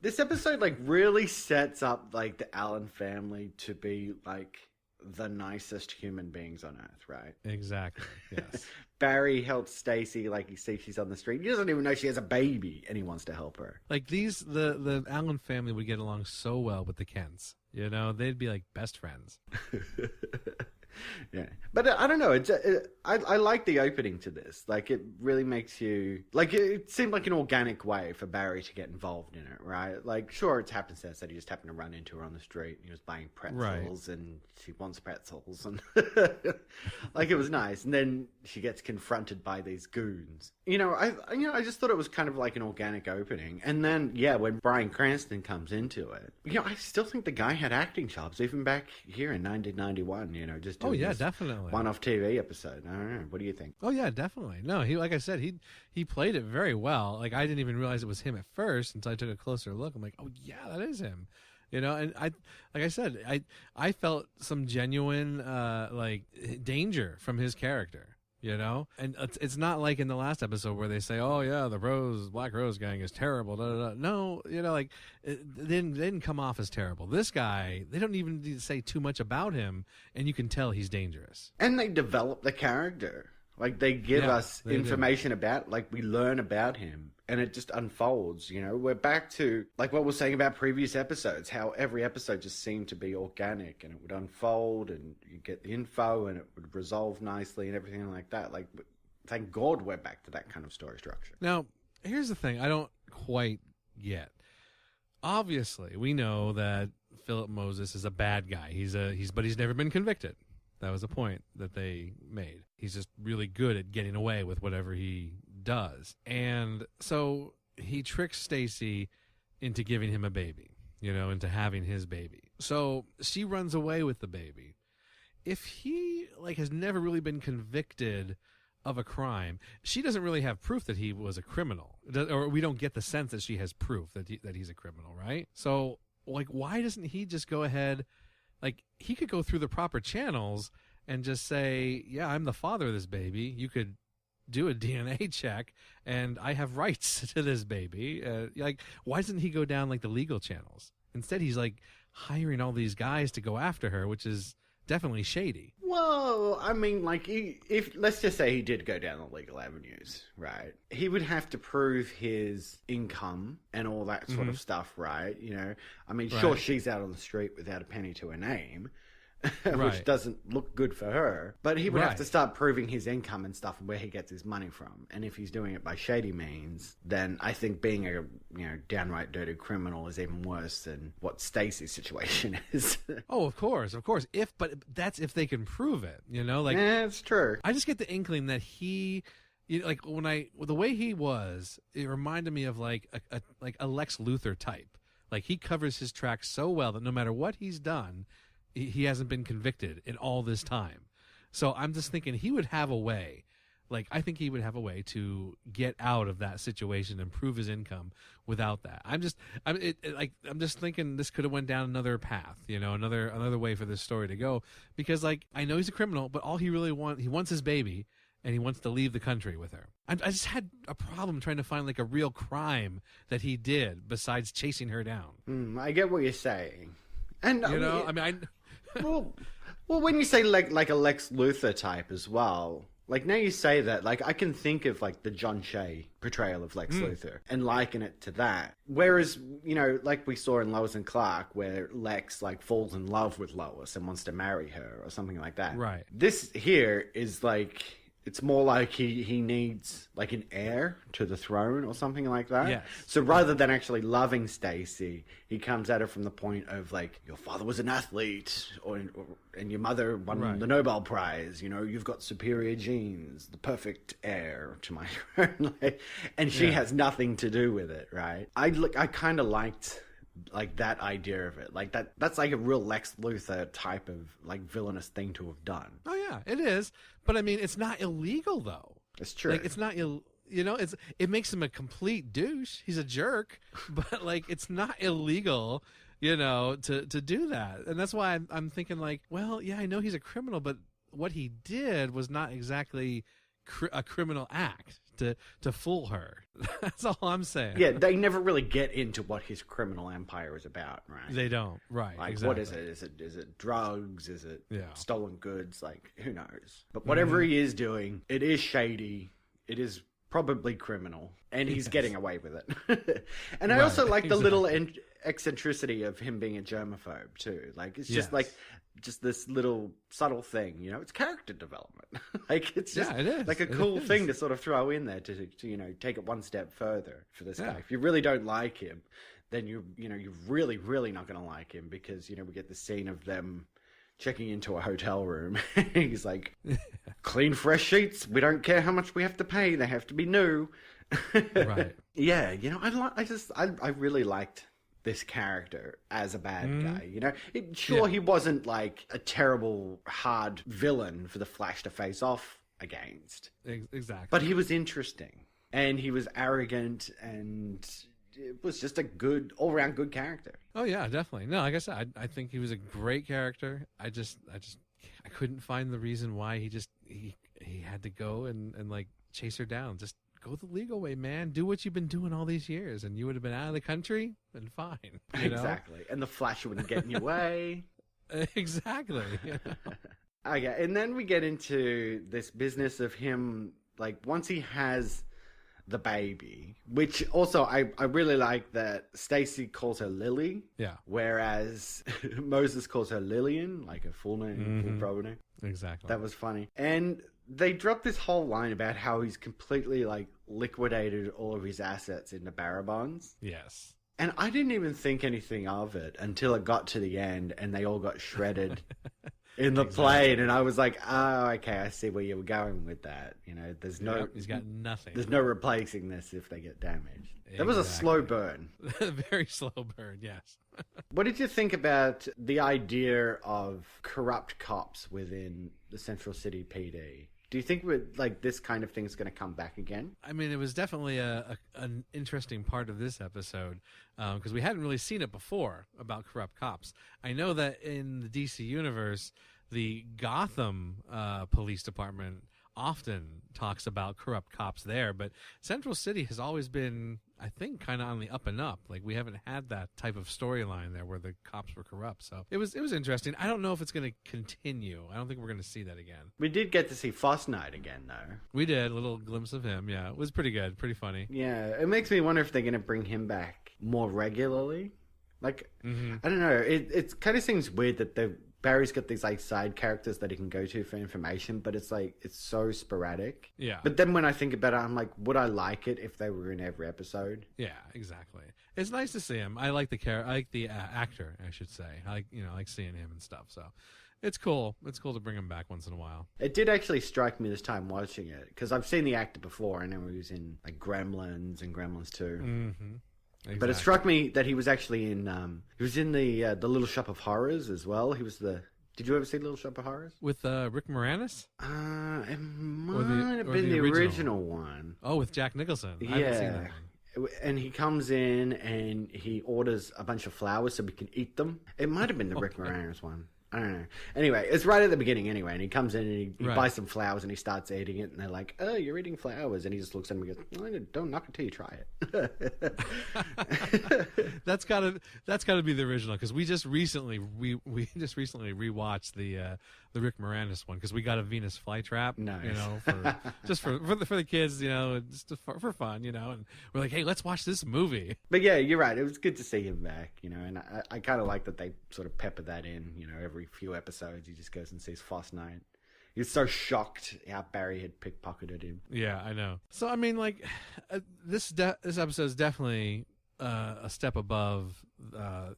Speaker 4: this episode like really sets up like the Allan family to be like the nicest human beings on earth, right?
Speaker 5: Exactly. Yes.
Speaker 4: Barry helps Stacy, like you see she's on the street. He doesn't even know she has a baby and he wants to help her.
Speaker 5: Like the Allan family would get along so well with the Kents. You know, they'd be like best friends.
Speaker 4: Yeah, but I don't know. I like the opening to this. Like, it really makes you like. It seemed like an organic way for Barry to get involved in it, right? Like, sure, it's happenstance that he just happened to run into her on the street and he was buying pretzels, and she wants pretzels, and like it was nice. And then she gets confronted by these goons. I just thought it was kind of like an organic opening. And then, yeah, when Bryan Cranston comes into it, I still think the guy had acting chops even back here in 1991. Just doing this
Speaker 5: definitely
Speaker 4: one-off TV episode. I don't know. What do you think?
Speaker 5: Oh yeah, definitely. No, he, like I said, he played it very well. Like, I didn't even realize it was him at first until I took a closer look. I'm like, oh yeah, that is him. And I felt some genuine like danger from his character. And it's not like in the last episode where they say, oh yeah, the Black Rose gang is terrible. Da, da, da. No, they didn't come off as terrible. This guy, they don't even need to say too much about him, and you can tell he's dangerous.
Speaker 4: And they develop the character. Like, they give us information about, like, we learn about him, and it just unfolds. We're back to like what we were saying about previous episodes, how every episode just seemed to be organic, and it would unfold, and you get the info, and it would resolve nicely, and everything like that. Like, thank God we're back to that kind of story structure.
Speaker 5: Now, here's the thing: I don't quite get. Obviously, we know that Philip Moses is a bad guy. But he's never been convicted. That was the point that they made. He's just really good at getting away with whatever he does. And so he tricks Stacy into giving him a baby, into having his baby. So she runs away with the baby. If he has never really been convicted of a crime, she doesn't really have proof that he was a criminal, or we don't get the sense that she has proof that he's a criminal, right? So why doesn't he just go ahead? He could go through the proper channels and just say, yeah, I'm the father of this baby. You could do a DNA check, and I have rights to this baby. Why doesn't he go down the legal channels? Instead, he's hiring all these guys to go after her, which is definitely shady.
Speaker 4: Well, I mean, if let's just say he did go down the legal avenues, right? He would have to prove his income and all that sort of stuff, right? I mean, sure, she's out on the street without a penny to her name, which doesn't look good for her. But he would have to start proving his income and stuff and where he gets his money from. And if he's doing it by shady means, then I think being a downright dirty criminal is even worse than what Stacy's situation is.
Speaker 5: Oh, of course. But that's if they can prove it.
Speaker 4: Yeah, it's true.
Speaker 5: I just get the inkling that he. The way he was, it reminded me of a Lex Luthor type. He covers his tracks so well that no matter what he's done, he hasn't been convicted in all this time. So I'm just thinking he would have a way. I think he would have a way to get out of that situation and prove his income without that. I'm just thinking this could have went down another path, another way for this story to go. Because I know he's a criminal, but all he really he wants his baby, and he wants to leave the country with her. I just had a problem trying to find a real crime that he did besides chasing her down.
Speaker 4: I get what you're saying, and
Speaker 5: I mean,
Speaker 4: well, when you say like a Lex Luthor type as well, Like, now you say that, like, I can think of, like, the John Shea portrayal of Lex Luthor and liken it to that. Whereas, you know, like we saw in Lois and Clark, where Lex, like, falls in love with Lois and wants to marry her or something like that.
Speaker 5: Right.
Speaker 4: This here is, like... It's more like he needs, like, an heir to the throne or something like that.
Speaker 5: Yes.
Speaker 4: So rather than actually loving Stacy, he comes at her from the point of, like, your father was an athlete, and your mother won the Nobel Prize. You know, you've got superior genes, the perfect heir to my throne. And she has nothing to do with it, right? I kind of liked... like that idea of it, like that's like a real Lex Luthor type of like villainous thing to have done.
Speaker 5: Oh yeah, it is. But I mean, it's not illegal though.
Speaker 4: It's true.
Speaker 5: Like it's not you know, it makes him a complete douche. He's a jerk, but like it's not illegal, you know, to do that. And that's why I'm thinking like, well, yeah, I know he's a criminal, but what he did was not exactly a criminal act to fool her. That's all I'm saying.
Speaker 4: Yeah, they never really get into what his criminal empire is about, right?
Speaker 5: They don't, right?
Speaker 4: Like,
Speaker 5: exactly.
Speaker 4: what is it? Is it drugs? Is it stolen goods? Like, who knows? But
Speaker 5: Mm-hmm.
Speaker 4: whatever he is doing, it is shady. It is probably criminal, and he's getting away with it. And I also like the little eccentricity of him being a germaphobe too. Like, it's just like just this little subtle thing, you know. It's character development. Like, it's just
Speaker 5: it is.
Speaker 4: like a cool thing to sort of throw in there to you know, take it one step further for this guy. If you really don't like him, then you're really not going to like him, because, you know, we get the scene of them checking into a hotel room. He's like, clean, fresh sheets. We don't care how much we have to pay. They have to be new.
Speaker 5: Right.
Speaker 4: Yeah, you know, I really liked this character as a bad guy, you know. He wasn't like a terrible hard villain for the Flash to face off against.
Speaker 5: Exactly.
Speaker 4: But he was interesting, and he was arrogant, and it was just a good, all-around good character.
Speaker 5: Oh yeah, definitely. No, like I said, I think he was a great character. I couldn't find the reason why he had to go and like chase her down. Just go the legal way, man. Do what you've been doing all these years, and you would have been out of the country and fine. You know?
Speaker 4: Exactly. And the Flash wouldn't get in your way.
Speaker 5: Exactly. You know?
Speaker 4: Okay, and then we get into this business of him, like, once he has the baby, which also I really like that Stacy calls her Lily.
Speaker 5: Yeah.
Speaker 4: Whereas Moses calls her Lillian, like a full name, full proper name.
Speaker 5: Exactly.
Speaker 4: That was funny. And they dropped this whole line about how he's completely, like, liquidated all of his assets into barra bonds.
Speaker 5: Yes.
Speaker 4: And I didn't even think anything of it until it got to the end and they all got shredded in the plane. And I was like, oh, okay, I see where you were going with that. You know, there's no...
Speaker 5: he's got nothing.
Speaker 4: There's no replacing this if they get damaged. That was a slow burn.
Speaker 5: Very slow burn, yes.
Speaker 4: What did you think about the idea of corrupt cops within the Central City PD? Do you think this kind of thing is going to come back again?
Speaker 5: I mean, it was definitely an interesting part of this episode, because we hadn't really seen it before about corrupt cops. I know that in the DC universe, the Gotham Police Department often talks about corrupt cops there, but Central City has always been, I think, kind of on the up and up. Like, we haven't had that type of storyline there where the cops were corrupt. So it was interesting. I don't know if it's going to continue. I don't think we're going to see that again.
Speaker 4: We did get to see Foss Knight again, though.
Speaker 5: We did, a little glimpse of him. Yeah, it was pretty good, pretty funny.
Speaker 4: Yeah, it makes me wonder if they're going to bring him back more regularly. Like, I don't know. It kind of seems weird that Barry's got these, like, side characters that he can go to for information, but it's like, it's so sporadic.
Speaker 5: Yeah.
Speaker 4: But then when I think about it, I'm like, would I like it if they were in every episode?
Speaker 5: Yeah, exactly. It's nice to see him. I like the actor, I should say. I like seeing him and stuff. So it's cool. It's cool to bring him back once in a while.
Speaker 4: It did actually strike me this time watching it, because I've seen the actor before. I know he was in, like, Gremlins and Gremlins 2.
Speaker 5: Mm-hmm. Exactly.
Speaker 4: But it struck me that he was actually in the Little Shop of Horrors as well. He was Did you ever see Little Shop of Horrors?
Speaker 5: With Rick Moranis?
Speaker 4: It might have been the original one.
Speaker 5: Oh, with Jack Nicholson. I haven't seen that one.
Speaker 4: And he comes in and he orders a bunch of flowers so we can eat them. It might have been the Rick Moranis one. I don't know. Anyway, it's right at the beginning anyway, and he comes in and he
Speaker 5: Right.
Speaker 4: buys some flowers and he starts eating it, and they're like, "Oh, you're eating flowers," and he just looks at him and goes, "Don't knock it till you try it."
Speaker 5: That's gotta be the original, because we just recently rewatched the Rick Moranis one, because we got a Venus flytrap,
Speaker 4: Nice.
Speaker 5: you know, for the kids, you know, just for fun, you know, and we're like, hey, let's watch this movie.
Speaker 4: But yeah, you're right. It was good to see him back, you know, and I kind of like that they sort of pepper that in, you know, every few episodes he just goes and sees Foss Knight. He was so shocked how Barry had pickpocketed him.
Speaker 5: Yeah, I know. So I mean, like, this episode is definitely a step above,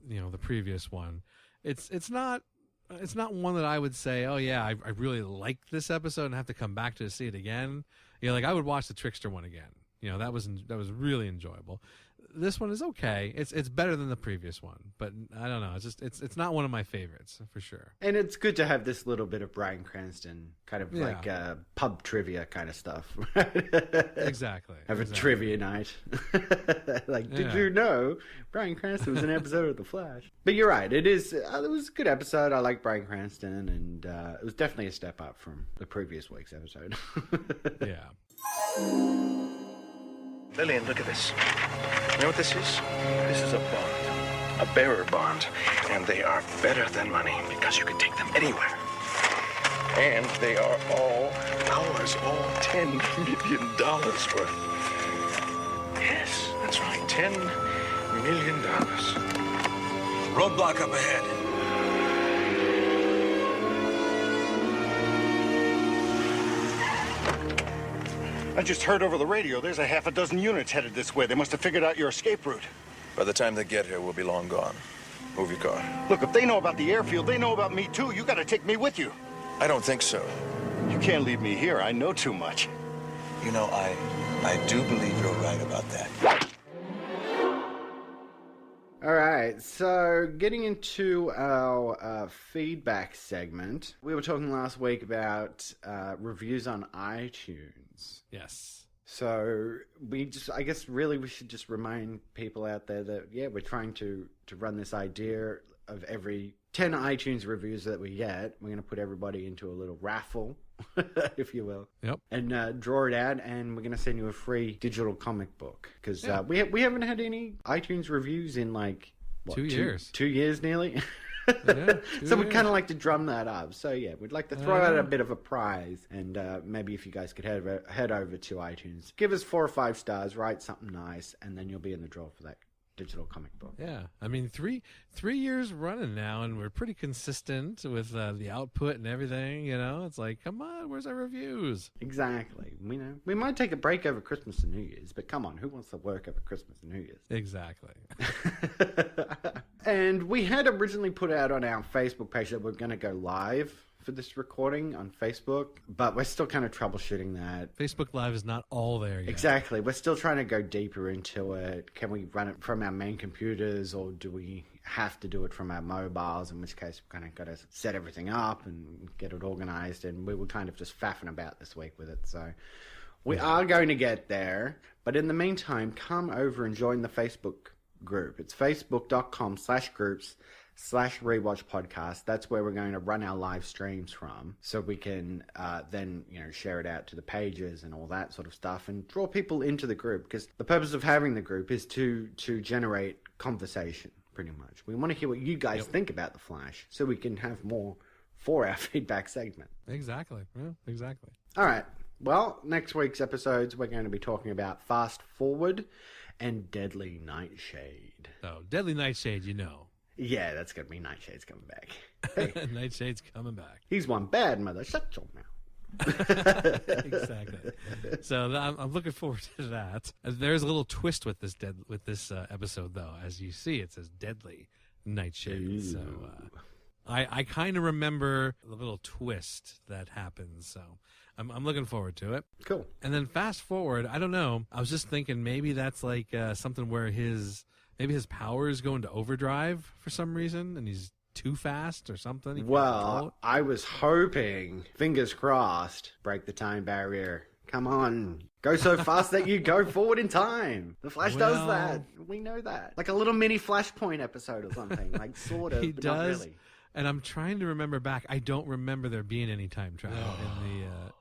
Speaker 5: you know, the previous one. It's not one that I would say, oh yeah, I really like this episode and have to come back to see it again. You know, like I would watch the Trickster one again. You know, that was really enjoyable. This one is okay. It's better than the previous one, but I don't know. It's not one of my favorites for sure.
Speaker 4: And it's good to have this little bit of Bryan Cranston, kind of
Speaker 5: Yeah.
Speaker 4: like pub trivia kind of stuff.
Speaker 5: Exactly.
Speaker 4: Have a
Speaker 5: exactly.
Speaker 4: trivia night. Like, did
Speaker 5: Yeah.
Speaker 4: you know Bryan Cranston was an episode of The Flash? But you're right. It was a good episode. I like Bryan Cranston, and it was definitely a step up from the previous week's episode.
Speaker 5: Yeah.
Speaker 13: Lillian, look at this. You know what this is? This is a bond. A bearer bond. And they are better than money because you can take them anywhere. And they are all ours, all $10 million worth. Yes, that's right, $10 million.
Speaker 17: Roadblock up ahead.
Speaker 10: I just heard over the radio there's a half a dozen units headed this way. They must have figured out your escape route.
Speaker 17: By the time they get here, we'll be long gone. Move your car.
Speaker 10: Look, if they know about the airfield, they know about me too. You gotta take me with you.
Speaker 17: I don't think so.
Speaker 10: You can't leave me here. I know too much.
Speaker 17: You know, I do believe you're right about that.
Speaker 4: All right, so getting into our feedback segment, we were talking last week about reviews on iTunes.
Speaker 5: Yes.
Speaker 4: So I guess really we should just remind people out there that, yeah, we're trying to run this idea of every 10 iTunes reviews that we get, we're going to put everybody into a little raffle, if you will.
Speaker 5: Yep.
Speaker 4: And draw it out, and we're going to send you a free digital comic book. Because we haven't had any iTunes reviews in, like, what,
Speaker 5: 2 years.
Speaker 4: 2 years nearly.
Speaker 5: Yeah,
Speaker 4: So we'd kind of like to drum that up. So yeah, we'd like to throw out a bit of a prize, and maybe if you guys could head over to iTunes, give us 4 or 5 stars, write something nice, and then you'll be in the draw for that digital comic book.
Speaker 5: Yeah, I mean, three years running now, and we're pretty consistent with the output and everything. You know, it's like, come on, where's our reviews?
Speaker 4: Exactly. We might take a break over Christmas and New Year's, but come on, who wants to work over Christmas and New Year's?
Speaker 5: Exactly.
Speaker 4: And we had originally put out on our Facebook page that we're going to go live for this recording on Facebook, but we're still kind of troubleshooting that.
Speaker 5: Facebook Live is not all there yet.
Speaker 4: Exactly. We're still trying to go deeper into it. Can we run it from our main computers, or do we have to do it from our mobiles, in which case we've kind of got to set everything up and get it organized, and we were kind of just faffing about this week with it. So we are going to get there, but in the meantime, come over and join the Facebook group. It's facebook.com/groups/Rewatch podcast. That's where we're going to run our live streams from, so we can then share it out to the pages and all that sort of stuff, and draw people into the group, because the purpose of having the group is to generate conversation, pretty much. We want to hear what you guys think about The Flash, so we can have more for our feedback segment.
Speaker 5: Exactly. Yeah, exactly.
Speaker 4: All right. Well, next week's episodes, we're going to be talking about Fast Forward and Deadly Nightshade.
Speaker 5: So, Deadly Nightshade, you know.
Speaker 4: Yeah, that's going to be Nightshade's coming back. Hey,
Speaker 5: Nightshade's coming back.
Speaker 4: he's one bad mother. Shut your mouth.
Speaker 5: Exactly. So I'm looking forward to that. There's a little twist with this episode, though. As you see, it says Deadly Nightshade. So I kind of remember the little twist that happens. So I'm looking forward to it.
Speaker 4: Cool.
Speaker 5: And then fast forward, I don't know. I was just thinking maybe that's like something where his powers go into overdrive for some reason, and he's too fast or something. He can't control it.
Speaker 4: I was hoping, fingers crossed, break the time barrier. Come on. Go so fast that you go forward in time. The Flash does that. We know that. Like a little mini Flashpoint episode or something. Like, sort of,
Speaker 5: He
Speaker 4: but
Speaker 5: does.
Speaker 4: not really.
Speaker 5: And I'm trying to remember back. I don't remember there being any time travel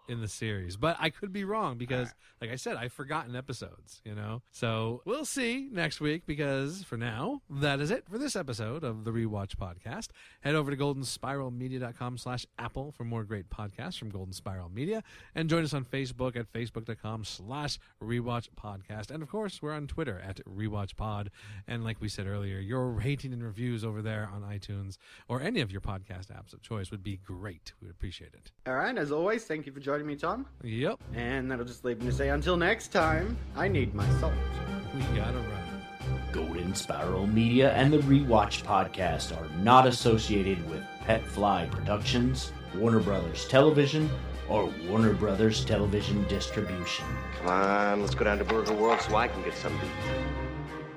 Speaker 5: in the series, but I could be wrong because, like I said, I've forgotten episodes. So we'll see next week. Because for now, that is it for this episode of the Rewatch podcast. Head over to goldenspiralmedia.com/Apple for more great podcasts from Golden Spiral Media, and join us on Facebook at facebook.com/Rewatch podcast. And of course, we're on Twitter at Rewatch Pod. And like we said earlier, your rating and reviews over there on iTunes or any of your podcast apps of choice would be great. We'd appreciate it.
Speaker 4: All right, as always, thank you for joining me, Tom.
Speaker 5: Yep.
Speaker 4: And that'll just leave me to say, until next time, I need my salt.
Speaker 5: We gotta run.
Speaker 1: Golden Spiral Media and the Rewatch podcast are not associated with Pet Fly Productions, Warner Brothers Television, or Warner Brothers Television Distribution.
Speaker 14: Come on, let's go down to Burger World so I can get some beef.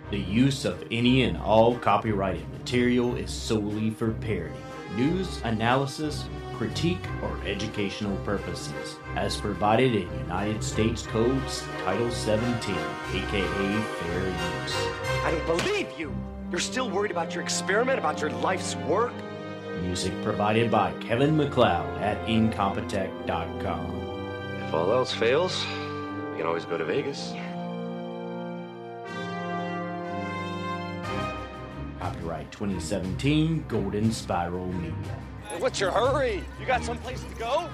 Speaker 1: The use of any and all copyrighted material is solely for parody, news, analysis, critique, or educational purposes, as provided in United States Codes Title 17, aka Fair Use.
Speaker 14: I don't believe you! You're still worried about your experiment, about your life's work?
Speaker 1: Music provided by Kevin MacLeod at Incompetech.com.
Speaker 14: If all else fails, we can always go to Vegas.
Speaker 1: Copyright 2017, Golden Spiral Media.
Speaker 14: Hey, what's your hurry? You got someplace to go?